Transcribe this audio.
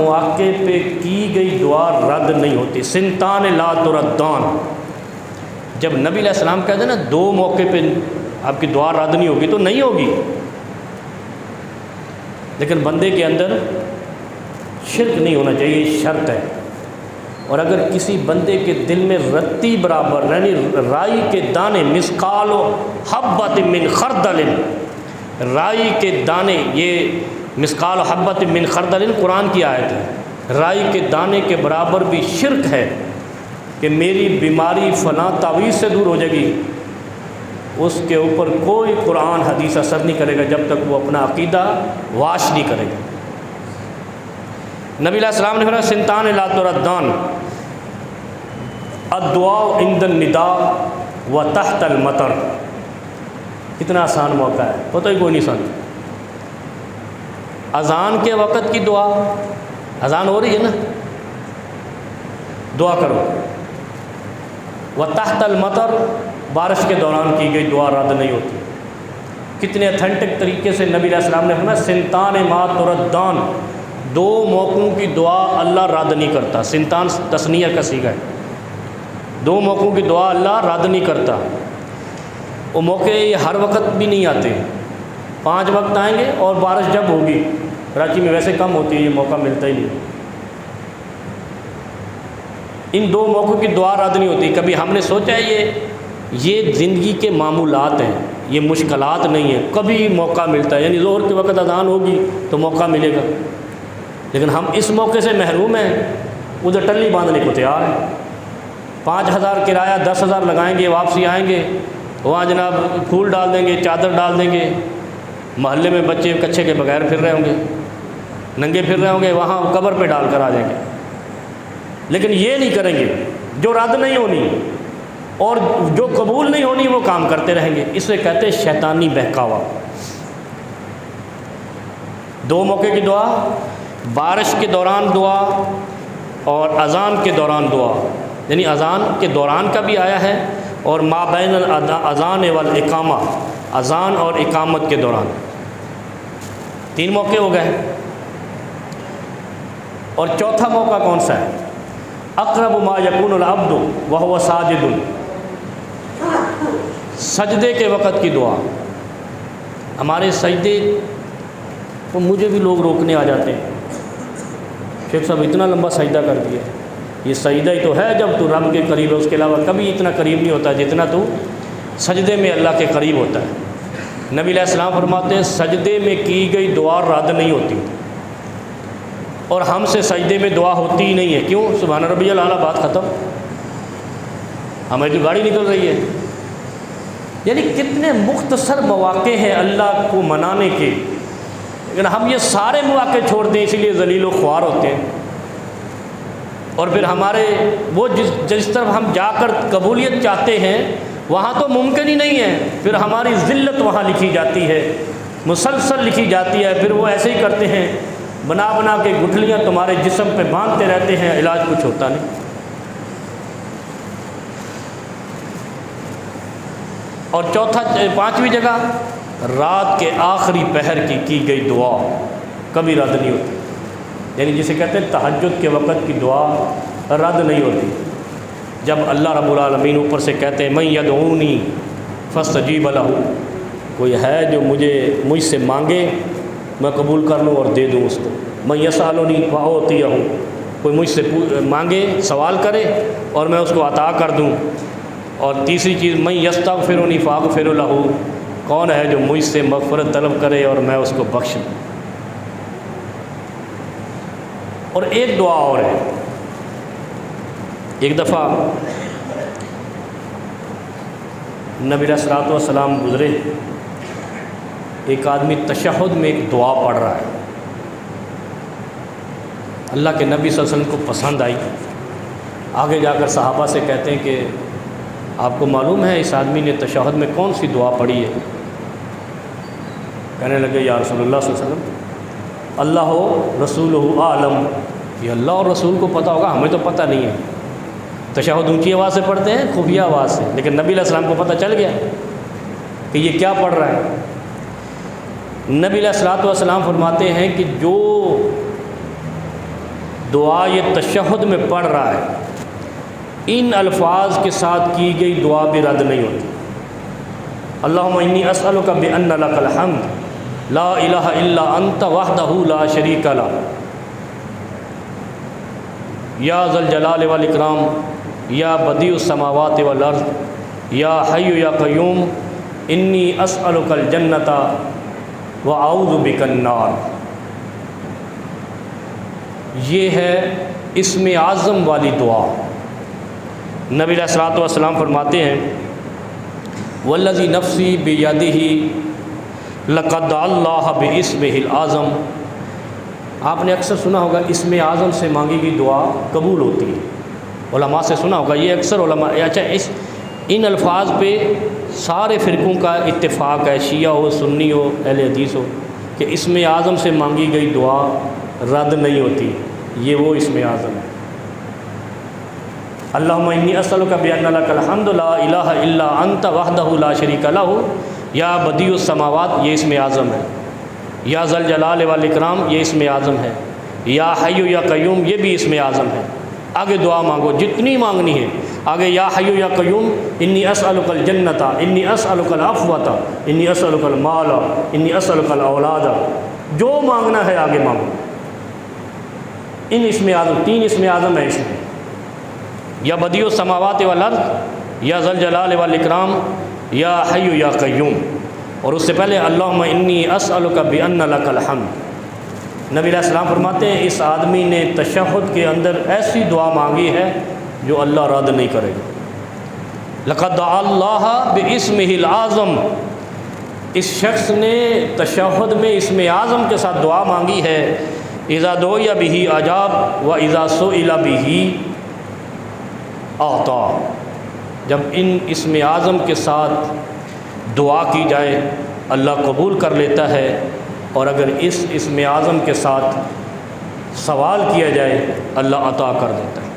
مواقع پہ کی گئی دعا رد نہیں ہوتی. سنتان لا تردان. جب نبی علیہ السلام کہتے ہیں نا 2 موقع پہ آپ کی دعا رد نہیں ہوگی تو نہیں ہوگی. لیکن بندے کے اندر شرک نہیں ہونا چاہیے، یہ شرط ہے. اور اگر کسی بندے کے دل میں رتی برابر یعنی رائی کے دانے مثقال حبۃ من خردل، رائی کے دانے، یہ مثقال حبۃ من خردل قرآن کی آیت ہے. رائی کے دانے کے برابر بھی شرک ہے کہ میری بیماری فلاں تعویذ سے دور ہو جائے گی، اس کے اوپر کوئی قرآن حدیث اثر نہیں کرے گا جب تک وہ اپنا عقیدہ واش نہیں کرے گا. نبی علیہ السلام نے فرمایا سنتان لا تردان الدعاء عند النداء و تحت المطر. کتنا آسان موقع ہے، پتہ ہی کوئی نہیں سن. اذان کے وقت کی دعا، اذان ہو رہی ہے نا، دعا کرو. و تحت المطر، بارش کے دوران کی گئی دعا رد نہیں ہوتی. کتنے اتھینٹک طریقے سے نبی علیہ السلام نے فرمایا سنتان ما تردان، 2 موقعوں کی دعا اللہ رد نہیں کرتا. سنتان تثنیہ کا صیغہ ہے. 2 موقعوں کی دعا اللہ رد نہیں کرتا. وہ موقع یہ ہر وقت بھی نہیں آتے، 5 وقت آئیں گے اور بارش جب ہوگی. کراچی میں ویسے کم ہوتی ہے، یہ موقع ملتا ہی نہیں. ان 2 موقعوں کی دعا رد نہیں ہوتی. کبھی ہم نے سوچا ہے یہ زندگی کے معمولات ہیں، یہ مشکلات نہیں ہیں. کبھی موقع ملتا ہے، یعنی ظہر کے وقت اذان ہوگی تو موقع ملے گا. لیکن ہم اس موقع سے محروم ہیں، ادھر ٹلی باندھنے کو تیار ہیں. 5000 کرایہ 10,000 لگائیں گے، واپسی آئیں گے، وہاں جناب پھول ڈال دیں گے، چادر ڈال دیں گے. محلے میں بچے کچھے کے بغیر پھر رہے ہوں گے، ننگے پھر رہے ہوں گے، وہاں قبر پہ ڈال کر آ جائیں گے. لیکن یہ نہیں کریں گے. جو رد نہیں ہونی اور جو قبول نہیں ہونی وہ کام کرتے رہیں گے. اسے کہتے ہیں شیطانی بہکاوا. 2 موقع کی دعا، بارش کے دوران دعا اور اذان کے دوران دعا. یعنی اذان کے دوران کا بھی آیا ہے اور ما بین الاذان والاقامہ، اذان اور اقامت کے دوران. 3 موقع ہو گئے. اور چوتھا موقع کون سا ہے؟ اقرب ما یکون العبد وهو ساجد، سجدے کے وقت کی دعا. ہمارے سجدے کو مجھے بھی لوگ روکنے آ جاتے ہیں، شیخ صاحب اتنا لمبا سجدہ کر دیا. یہ سجدہ ہی تو ہے جب تو رب کے قریب ہے، اس کے علاوہ کبھی اتنا قریب نہیں ہوتا جتنا تو سجدے میں اللہ کے قریب ہوتا ہے. نبی علیہ السلام فرماتے ہیں سجدے میں کی گئی دعا رد نہیں ہوتی. اور ہم سے سجدے میں دعا ہوتی ہی نہیں ہے. کیوں؟ سبحان ربی الاعلیٰ، بات ختم. ہماری گاڑی نکل رہی ہے. یعنی کتنے مختصر مواقع ہیں اللہ کو منانے کے، لیکن ہم یہ سارے مواقع چھوڑ دیں، اسی لیے ذلیل و خوار ہوتے ہیں. اور پھر ہمارے وہ جس طرف ہم جا کر قبولیت چاہتے ہیں وہاں تو ممکن ہی نہیں ہے. پھر ہماری ذلت وہاں لکھی جاتی ہے، مسلسل لکھی جاتی ہے. پھر وہ ایسے ہی کرتے ہیں، بنا بنا کے گٹھلیاں تمہارے جسم پہ باندھتے رہتے ہیں، علاج کچھ ہوتا نہیں. اور چوتھا 5ویں جگہ، رات کے آخری پہر کی گئی دعا کبھی رد نہیں ہوتی. یعنی جسے کہتے ہیں تہجد کے وقت کی دعا رد نہیں ہوتی. جب اللہ رب العالمین اوپر سے کہتے ہیں من یدعونی فاستجیب لہ، کوئی ہے جو مجھ سے مانگے میں قبول کر لوں اور دے دوں اس کو. من یسألنی فأعطیہ، کوئی مجھ سے مانگے، سوال کرے اور میں اس کو عطا کر دوں. اور تیسری چیز من یستغفرنی فاغفر لہ، کون ہے جو مجھ سے مغفرت طلب کرے اور میں اس کو بخش دوں. اور ایک دعا اور ہے. ایک دفعہ نبی علیہ الصلوۃ والسلام گزرے، ایک آدمی تشہد میں ایک دعا پڑھ رہا ہے. اللہ کے نبی صلی اللہ علیہ وسلم کو پسند آئی. آگے جا کر صحابہ سے کہتے ہیں کہ آپ کو معلوم ہے اس آدمی نے تشہد میں کون سی دعا پڑھی ہے؟ کہنے لگے یا رسول اللہ صلی اللہ علیہ وسلم اللہ و رسولہ عالم، یہ اللہ اور رسول کو پتہ ہوگا، ہمیں تو پتہ نہیں ہے. تشہد اونچی آواز سے پڑھتے ہیں، خفیہ آواز سے، لیکن نبی علیہ السلام کو پتہ چل گیا کہ یہ کیا پڑھ رہا ہے. نبی علیہ الصلوۃ والسلام فرماتے ہیں کہ جو دعا یہ تشہد میں پڑھ رہا ہے، ان الفاظ کے ساتھ کی گئی دعا بھی رد نہیں ہوتی۔ اللہم انی اسألک بأن لک الحمد لا الہ الا انت وحدہ لا شریک لک یا ذا الجلال والاکرام یا بدیع السماوات والارض یا حی یا قیوم انی اسألک الجنۃ واعوذ بک النار۔ یہ ہے اسم اعظم والی دعا۔ نبی علیہ الصلوۃ والسلام فرماتے ہیں والذی نفسی بیدہ لقد دعا اللہ باسمہ الاعظم۔ آپ نے اکثر سنا ہوگا اسم اعظم سے مانگی گئی دعا قبول ہوتی ہے، علماء سے سنا ہوگا یہ اکثر علماء۔ اچھا ان الفاظ پہ سارے فرقوں کا اتفاق ہے، شیعہ ہو، سنی ہو، اہل حدیث ہو، کہ اسم اعظم سے مانگی گئی دعا رد نہیں ہوتی، یہ وہ اسم اعظم ہے۔ اللہم انی اسألک بأن لک الحمد لا الہ الا انت وحدہ لا شریک لہ یا بدیع السماوات، یہ اسم اعظم ہے۔ یا ذا الجلال والاکرام، یہ اسم اعظم ہے۔ یا حی یا قیوم، یہ بھی اسم اعظم ہے۔ آگے دعا مانگو جتنی مانگنی ہے، آگے یا حی یا قیوم انی اسألک الجنۃ، انی اسألک العفوۃ، انی اسألک المال، انی اسألک الاولاد، جو مانگنا ہے آگے مانگو۔ ان اسم اعظم، 3 اسم اعظم ہیں اس میں، یا بدیع السماوات والارض، یا ذا الجلال والاکرام، یا حی یا قیوم، اور اس سے پہلے اللہم انی اسألک بأن لک الحمد۔ نبی علیہ السلام فرماتے ہیں اس آدمی نے تشہد کے اندر ایسی دعا مانگی ہے جو اللہ رد نہیں کرے گا۔ لقد دعا اللہ باسمہ الاعظم، اس شخص نے تشہد میں اسم اعظم کے ساتھ دعا مانگی ہے۔ اذا دعی بہ اجاب و اذا سئل بہ اعطا، جب ان اسم اعظم کے ساتھ دعا کی جائے اللہ قبول کر لیتا ہے، اور اگر اس اسم اعظم کے ساتھ سوال کیا جائے اللہ عطا کر دیتا ہے۔